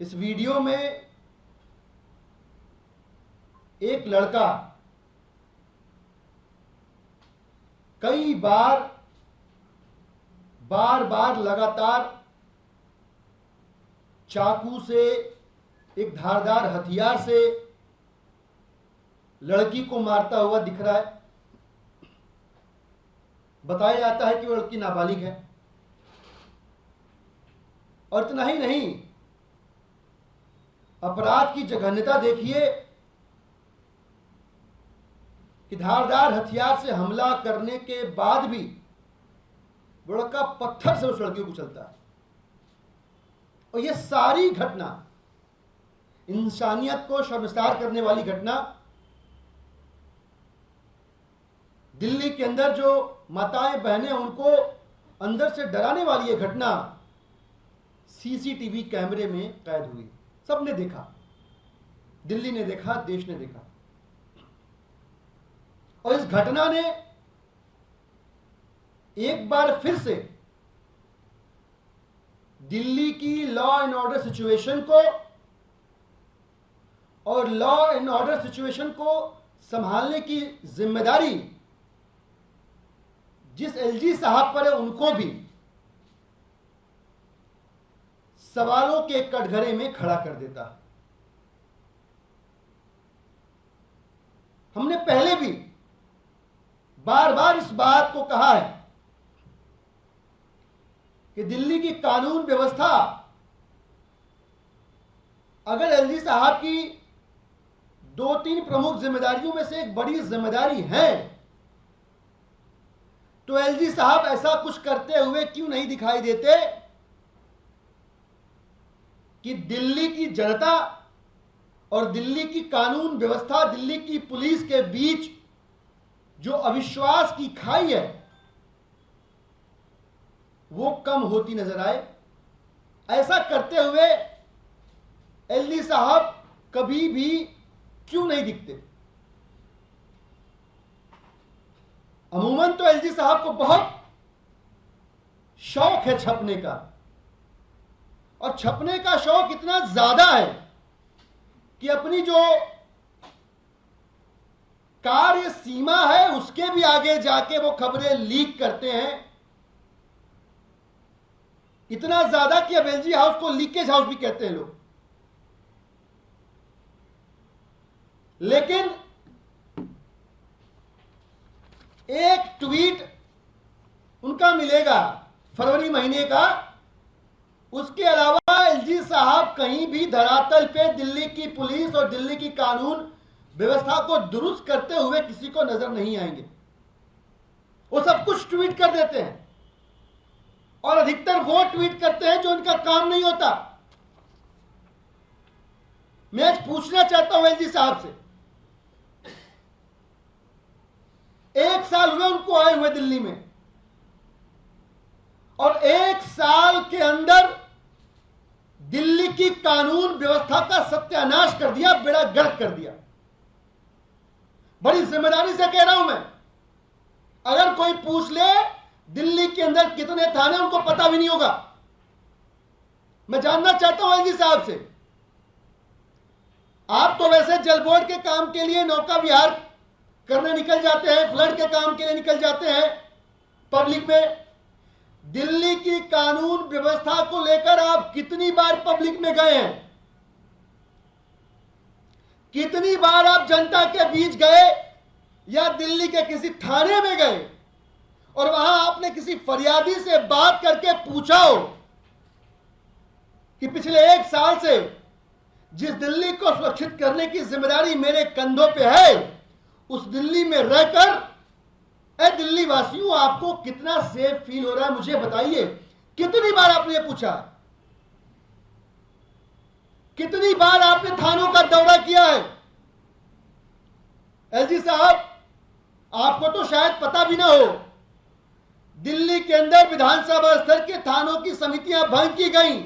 इस वीडियो में एक लड़का कई बार लगातार चाकू से, एक धारदार हथियार से लड़की को मारता हुआ दिख रहा है। बताया जाता है कि वो लड़की नाबालिग है। और इतना ही नहीं, अपराध की जघन्यता देखिए कि धारदार हथियार से हमला करने के बाद भी वो लड़का पत्थर से उस लड़की को कुचलता है। और ये सारी घटना, इंसानियत को शर्मसार करने वाली घटना, दिल्ली के अंदर जो माताएं बहनें उनको अंदर से डराने वाली ये घटना सीसीटीवी कैमरे में कैद हुई। सबने देखा, दिल्ली ने देखा, देश ने देखा। और इस घटना ने एक बार फिर से दिल्ली की लॉ एंड ऑर्डर सिचुएशन को और लॉ एंड ऑर्डर सिचुएशन को संभालने की जिम्मेदारी जिस एलजी साहब पर है उनको भी सवालों के कटघरे में खड़ा कर देता है। हमने पहले भी बार बार इस बात को कहा है कि दिल्ली की कानून व्यवस्था अगर एलजी साहब की 2-3 प्रमुख जिम्मेदारियों में से एक बड़ी जिम्मेदारी है, तो एलजी साहब ऐसा कुछ करते हुए क्यों नहीं दिखाई देते कि दिल्ली की जनता और दिल्ली की कानून व्यवस्था, दिल्ली की पुलिस के बीच जो अविश्वास की खाई है वो कम होती नजर आए। ऐसा करते हुए एलजी साहब कभी भी क्यों नहीं दिखते? अमूमन तो एलजी साहब को बहुत शौक है छपने का, और छपने का शौक इतना ज्यादा है कि अपनी जो कार्य सीमा है उसके भी आगे जाके वो खबरें लीक करते हैं। इतना ज्यादा कि अब एलजी हाउस को लीकेज हाउस भी कहते हैं लोग। लेकिन एक ट्वीट उनका मिलेगा फरवरी महीने का, उसके अलावा एलजी साहब कहीं भी धरातल पे दिल्ली की पुलिस और दिल्ली की कानून व्यवस्था को दुरुस्त करते हुए किसी को नजर नहीं आएंगे। वो सब कुछ ट्वीट कर देते हैं, और अधिकतर वो ट्वीट करते हैं जो उनका काम नहीं होता। मैं आज पूछना चाहता हूं एलजी साहब से, 1 साल हुए उनको आए हुए दिल्ली में, और 1 साल के अंदर दिल्ली की कानून व्यवस्था का सत्यानाश कर दिया, बेड़ा गर्क कर दिया। बड़ी जिम्मेदारी से कह रहा हूं मैं, अगर कोई पूछ ले दिल्ली के अंदर कितने थाने, उनको पता भी नहीं होगा। मैं जानना चाहता हूं एलजी साहब से, आप तो वैसे जल बोर्ड के काम के लिए नौका विहार करने निकल जाते हैं, फ्लड के काम के लिए निकल जाते हैं पब्लिक में। दिल्ली की कानून व्यवस्था को लेकर आप कितनी बार पब्लिक में गए हैं? कितनी बार आप जनता के बीच गए या दिल्ली के किसी थाने में गए और वहां आपने किसी फरियादी से बात करके पूछा हो कि पिछले 1 साल से जिस दिल्ली को सुरक्षित करने की जिम्मेदारी मेरे कंधों पे है, उस दिल्ली में रहकर दिल्ली वासियों आपको कितना सेफ फील हो रहा है, मुझे बताइए। कितनी बार आपने ये पूछा? कितनी बार आपने थानों का दौरा किया है? एलजी साहब, आपको तो शायद पता भी ना हो, दिल्ली के अंदर विधानसभा स्तर के थानों की समितियां भंग की गई।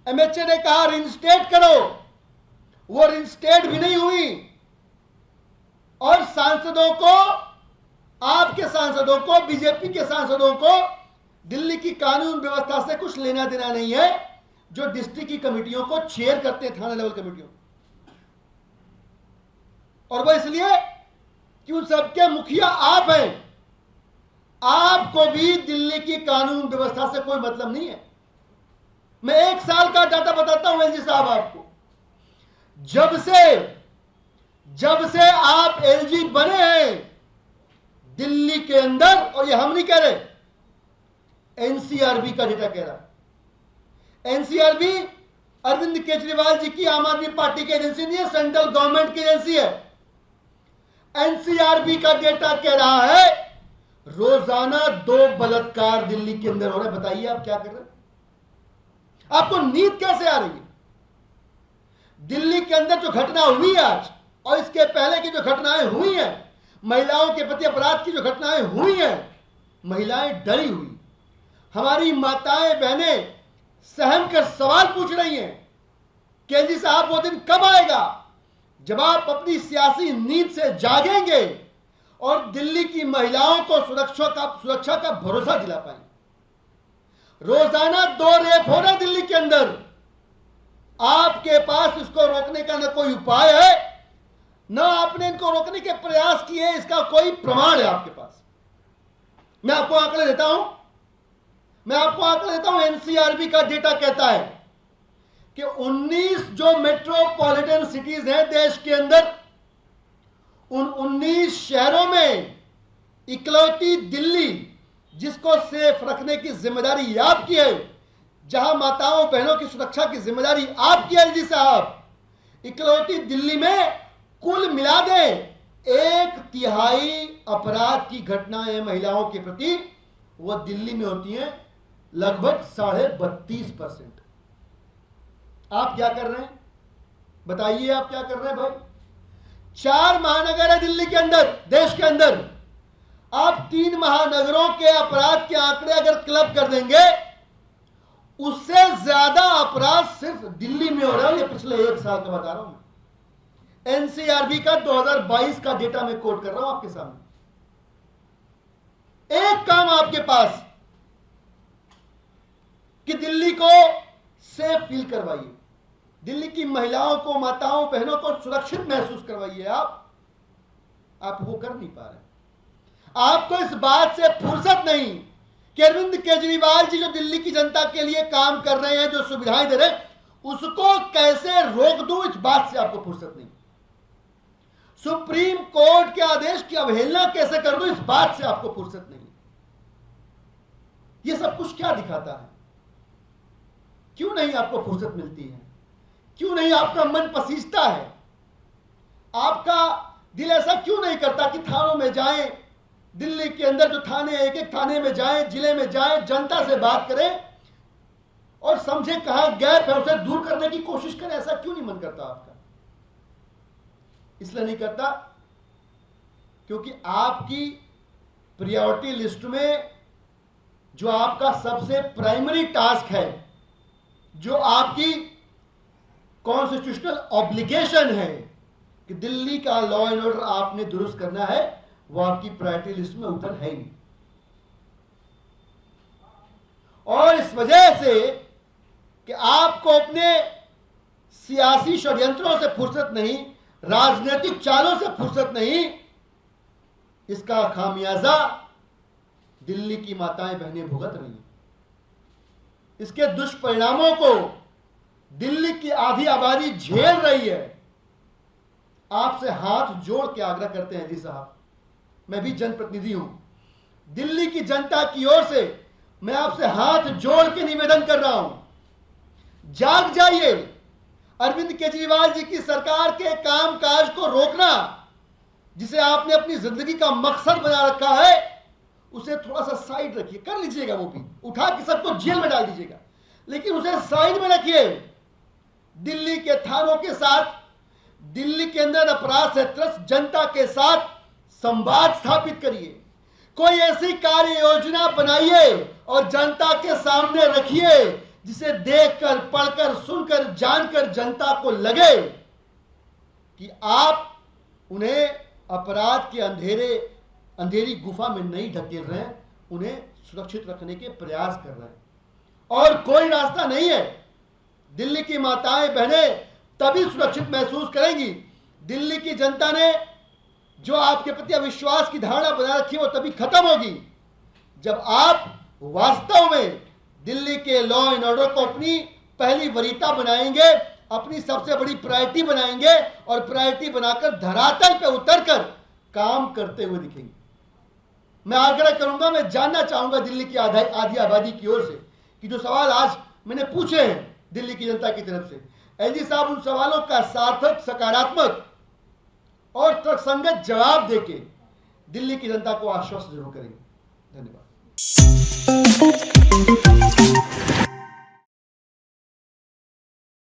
एमएचए ने कहा रिंस्टेट करो, वो रिंस्टेट भी नहीं हुई, और सांसदों को, आपके सांसदों को, बीजेपी के सांसदों को दिल्ली की कानून व्यवस्था से कुछ लेना देना नहीं है। जो डिस्ट्रिक्ट की कमेटियों को चेयर करते हैं, थाना लेवल कमेटियों, और वो इसलिए कि उन सबके मुखिया आप हैं। आपको भी दिल्ली की कानून व्यवस्था से कोई मतलब नहीं है। मैं 1 साल का डाटा बताता हूं एलजी साहब आपको। जब से आप एलजी बने हैं दिल्ली के अंदर, और ये हम नहीं कह रहे, एनसीआरबी का डेटा कह रहा है। एनसीआरबी अरविंद केजरीवाल जी की आम आदमी पार्टी की एजेंसी नहीं है, सेंट्रल गवर्नमेंट की एजेंसी है। एनसीआरबी का डेटा कह रहा है रोजाना 2 बलात्कार दिल्ली के अंदर हो रहे। बताइए आप क्या कर रहे हैं? आपको नींद कैसे आ रही है? दिल्ली के अंदर जो घटना हुई आज और इसके पहले की जो घटनाएं हुई हैं, महिलाओं के प्रति अपराध की जो घटनाएं हुई हैं, महिलाएं डरी हुई, हमारी माताएं बहनें सहम कर सवाल पूछ रही हैं केजरी साहब वो दिन कब आएगा जब आप अपनी सियासी नींद से जागेंगे और दिल्ली की महिलाओं को सुरक्षा का भरोसा दिला पाएंगे। रोजाना 2 रेप हो रहे दिल्ली के अंदर। आपके पास इसको रोकने का न कोई उपाय है, न आपने इनको रोकने के प्रयास किए, इसका कोई प्रमाण है आपके पास। मैं आपको आंकड़े देता हूं, एनसीआरबी का डेटा कहता है कि 19 जो मेट्रोपॉलिटन सिटीज हैं देश के अंदर, उन 19 शहरों में इकलौती दिल्ली जिसको सेफ रखने की जिम्मेदारी आपकी है, जहां माताओं बहनों की सुरक्षा की जिम्मेदारी आपकी है एलजी साहब, इकलौती दिल्ली में कुल मिला दे 1/3 अपराध की घटनाएं महिलाओं के प्रति वो दिल्ली में होती हैं, लगभग 32.5%। आप क्या कर रहे हैं? बताइए आप क्या कर रहे हैं भाई? 4 महानगर है दिल्ली के अंदर, देश के अंदर। आप 3 महानगरों के अपराध के आंकड़े अगर क्लब कर देंगे, उससे ज्यादा अपराध सिर्फ दिल्ली में हो रहा है। ये पिछले 1 साल का बता रहा हूं मैं। एनसीआरबी का 2022 का डेटा मैं कोट कर रहा हूं आपके सामने। एक काम आपके पास कि दिल्ली को सेफ फील करवाइए, दिल्ली की महिलाओं को, माताओं बहनों को सुरक्षित महसूस करवाइए। आप वो कर नहीं पा रहे। आपको इस बात से फुर्सत नहीं कि अरविंद केजरीवाल जी जो दिल्ली की जनता के लिए काम कर रहे हैं, जो सुविधाएं दे रहे हैं, उसको कैसे रोक दूं, इस बात से आपको फुर्सत नहीं। सुप्रीम कोर्ट के आदेश की अवहेलना कैसे कर दूं, इस बात से आपको फुर्सत नहीं। यह सब कुछ क्या दिखाता है? क्यों नहीं आपको फुर्सत मिलती है? क्यों नहीं आपका मन पसीजता है? आपका दिल ऐसा क्यों नहीं करता कि थानों में जाएं, दिल्ली के अंदर जो थाने, एक एक थाने में जाएं, जिले में जाएं, जनता से बात करें और समझे कहां गैप है उसे दूर करने की कोशिश करें? ऐसा क्यों नहीं मन करता आपका? इसलिए नहीं करता क्योंकि आपकी प्रायोरिटी लिस्ट में जो आपका सबसे प्राइमरी टास्क है, जो आपकी कॉन्स्टिट्यूशनल ऑब्लिगेशन है कि दिल्ली का लॉ एंड ऑर्डर आपने दुरुस्त करना है, वो आपकी प्रायोरिटी लिस्ट में ऊपर है ही नहीं। और इस वजह से कि आपको अपने सियासी षड्यंत्रों से फुर्सत नहीं, राजनीतिक चालों से फुर्सत नहीं, इसका खामियाजा दिल्ली की माताएं बहनें भुगत रही हैं। इसके दुष्परिणामों को दिल्ली की आधी आबादी झेल रही है। आपसे हाथ जोड़ के आग्रह करते हैं जी साहब, मैं भी जनप्रतिनिधि हूं, दिल्ली की जनता की ओर से मैं आपसे हाथ जोड़ के निवेदन कर रहा हूं, जाग जाइए। अरविंद केजरीवाल जी की सरकार के कामकाज को रोकना, जिसे आपने अपनी जिंदगी का मकसद बना रखा है, उसे थोड़ा सा साइड रखिए। कर लीजिएगा, वो भी उठा के सबको जेल में डाल दीजिएगा, लेकिन उसे साइड में रखिए। दिल्ली के थानों के साथ, दिल्ली के अंदर अपराध से त्रस्त जनता के साथ संवाद स्थापित करिए। कोई ऐसी कार्य योजना बनाइए और जनता के सामने रखिए जिसे देखकर, पढ़कर, सुनकर, जानकर जनता को लगे कि आप उन्हें अपराध के अंधेरी गुफा में नहीं ढकेल रहे हैं, उन्हें सुरक्षित रखने के प्रयास कर रहे हैं। और कोई रास्ता नहीं है दिल्ली की माताएं बहनें तभी सुरक्षित महसूस करेंगी। दिल्ली की जनता ने जो आपके प्रति अविश्वास की धारणा बना रखी है वो तभी खत्म होगी जब आप वास्तव में दिल्ली के लॉ एंड ऑर्डर को अपनी पहली वरीयता बनाएंगे, अपनी सबसे बड़ी प्रायोरिटी बनाएंगे और प्रायोरिटी बनाकर धरातल पे उतरकर काम करते हुए दिखेंगे। मैं आग्रह करूंगा, मैं जानना चाहूंगा दिल्ली की आधी आबादी की ओर से कि जो सवाल आज मैंने पूछे हैं दिल्ली की जनता की तरफ से, एलजी साहब उन सवालों का सार्थक, सकारात्मक और तर्कसंगत जवाब देके दिल्ली की जनता को आश्वस्त जरूर करेंगे। धन्यवाद।